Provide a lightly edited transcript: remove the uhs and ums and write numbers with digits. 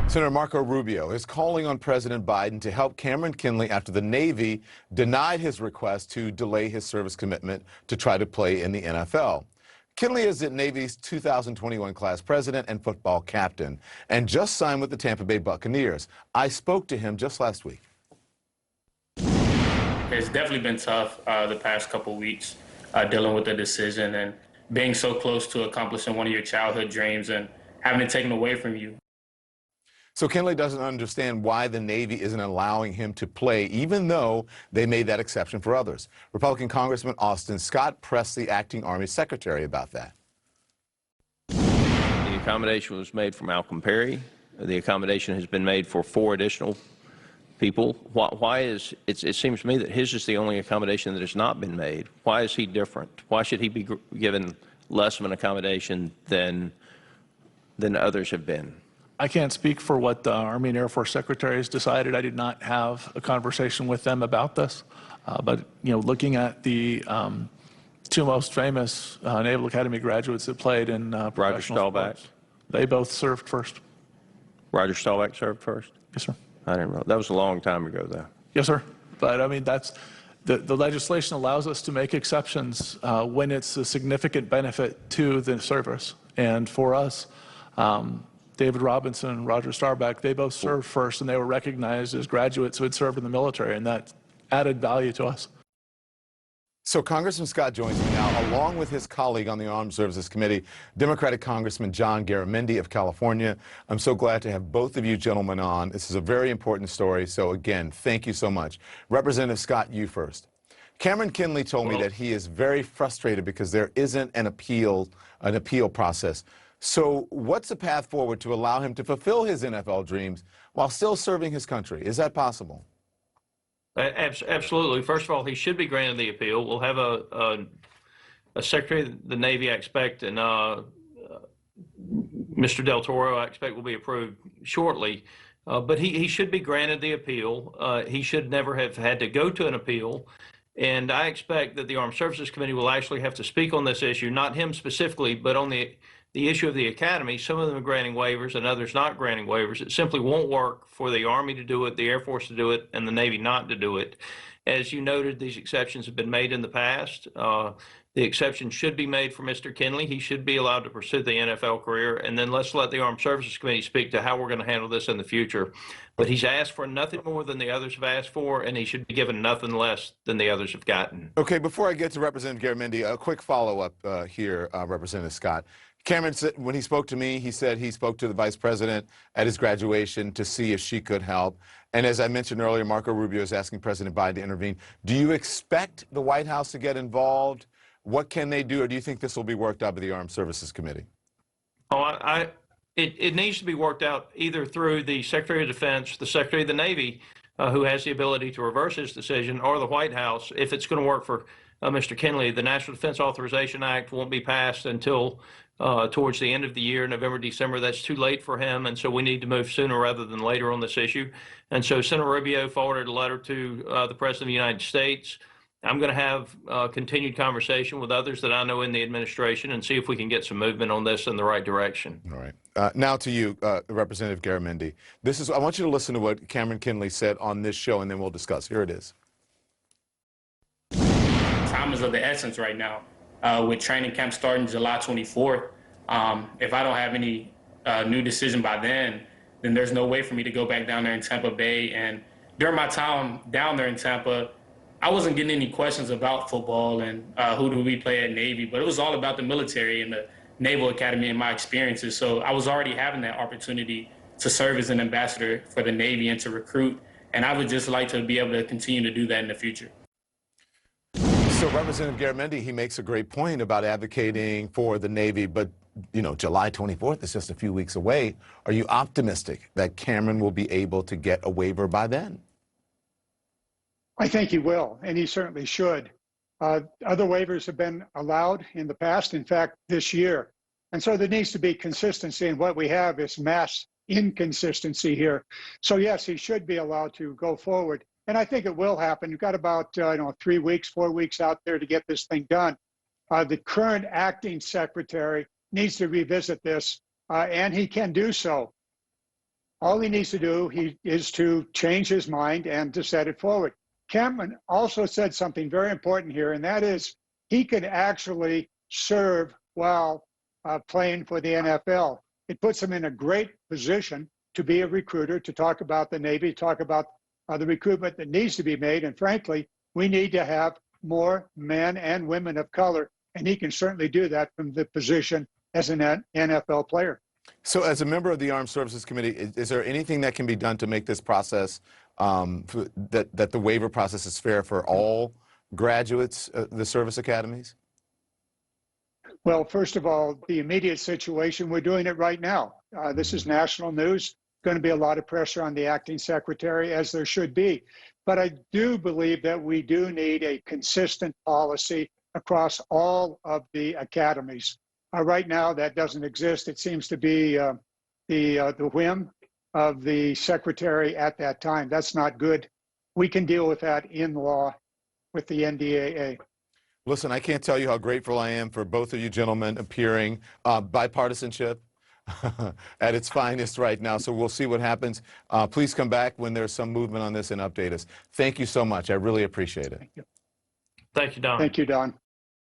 Senator Marco Rubio is calling on President Biden to help Cameron Kinley after the Navy denied his request to delay his service commitment to try to play in the NFL. Kinley is the Navy's 2021 class president and football captain and just signed with the Tampa Bay Buccaneers. I spoke to him just last week. It's definitely been tough the past couple weeks dealing with the decision and being so close to accomplishing one of your childhood dreams and having it taken away from you. So Kinley doesn't understand why the Navy isn't allowing him to play, even though they made that exception for others. Republican Congressman Austin Scott pressed the acting Army Secretary about that. The accommodation was made for Malcolm Perry. The accommodation has been made for 4 additional people. Why is it seems to me that his is the only accommodation that has not been made. Why is he different? Why should he be given less of an accommodation than others have been? I can't speak for what the Army and Air Force secretaries decided. I did not have a conversation with them about this. But, you know, looking at the 2 most famous Naval Academy graduates that played in professional sports, they both served first. Roger Staubach served first? Yes, sir. I didn't know. That was a long time ago, though. Yes, sir. But, I mean, that's the legislation allows us to make exceptions when it's a significant benefit to the service. And for us, David Robinson and Roger Staubach, they both served first, and they were recognized as graduates who had served in the military, and that added value to us. So Congressman Scott joins me now, along with his colleague on the Armed Services Committee, Democratic Congressman John Garamendi of California. I'm so glad to have both of you gentlemen on. This is a very important story, so again, thank you so much. Representative Scott, you first. Cameron Kinley told me that he is very frustrated because there isn't an appeal process. So what's the path forward to allow him to fulfill his NFL dreams while still serving his country? Is that possible? Absolutely. First of all, he should be granted the appeal. We'll have a Secretary of the Navy, I expect, and Mr. Del Toro, I expect, will be approved shortly. But he should be granted the appeal. He should never have had to go to an appeal. And I expect that the Armed Services Committee will actually have to speak on this issue, not him specifically, but on the issue of the Academy. Some of them are granting waivers and others not granting waivers. It simply won't work for the Army to do it, the Air Force to do it, and the Navy not to do it. As you noted, these exceptions have been made in the past. The exception should be made for Mr. Kinley. He should be allowed to pursue the NFL career. And then let's let the Armed Services Committee speak to how we're going to handle this in the future. But he's asked for nothing more than the others have asked for, and he should be given nothing less than the others have gotten. Okay, before I get to Representative Garamendi, a quick follow-up here, Representative Scott. Cameron said, when he spoke to me, he said he spoke to the vice president at his graduation to see if she could help. And as I mentioned earlier, Marco Rubio is asking President Biden to intervene. Do you expect the White House to get involved? What can they do, or do you think this will be worked out by the Armed Services Committee? Oh, it needs to be worked out either through the Secretary of Defense, the Secretary of the Navy, who has the ability to reverse his decision, or the White House. If it's going to work for Mr. Kinley, the National Defense Authorization Act won't be passed until towards the end of the year, November, December. That's too late for him, and so we need to move sooner rather than later on this issue. And so Senator Rubio forwarded a letter to the President of the United States. I'm going to have continued conversation with others that I know in the administration and see if we can get some movement on this in the right direction. All right. Now to you, Representative Garamendi. I want you to listen to what Cameron Kinley said on this show, and then we'll discuss. Here it is. Time is of the essence right now. With training camp starting July 24th, if I don't have any new decision by then there's no way for me to go back down there in Tampa Bay. And during my time down there in Tampa, I wasn't getting any questions about football and who do we play at Navy, but it was all about the military and the Naval Academy and my experiences. So I was already having that opportunity to serve as an ambassador for the Navy and to recruit. And I would just like to be able to continue to do that in the future. So Representative Garamendi, he makes a great point about advocating for the Navy, but you know, July 24th is just a few weeks away. Are you optimistic that Cameron will be able to get a waiver by then? I think he will, and he certainly should. Other waivers have been allowed in the past, in fact, this year. And so there needs to be consistency, and what we have is mass inconsistency here. So yes, he should be allowed to go forward. And I think it will happen. You've got about 3 weeks, 4 weeks out there to get this thing done. The current acting secretary needs to revisit this, and he can do so. All he needs to do is to change his mind and to set it forward. Cameron also said something very important here, and that is he can actually serve while playing for the NFL. It puts him in a great position to be a recruiter, to talk about the Navy, talk about the recruitment that needs to be made. And frankly, we need to have more men and women of color, and he can certainly do that from the position as an NFL player. So as a member of the Armed Services Committee, is there anything that can be done to make this process, that the waiver process is fair for all graduates, the service academies? Well, first of all, the immediate situation, we're doing it right now. This is national news. Going to be a lot of pressure on the acting secretary, as there should be. But I do believe that we do need a consistent policy across all of the academies. Right now, that doesn't exist. It seems to be the whim of the secretary at that time. That's not good. We can deal with that in law with the NDAA. Listen, I can't tell you how grateful I am for both of you gentlemen appearing. Bipartisanship at its finest right now, so we'll see what happens. Please come back when there's some movement on this and update us. Thank you so much. I really appreciate it. Thank you. Thank you, Don. Thank you, Don.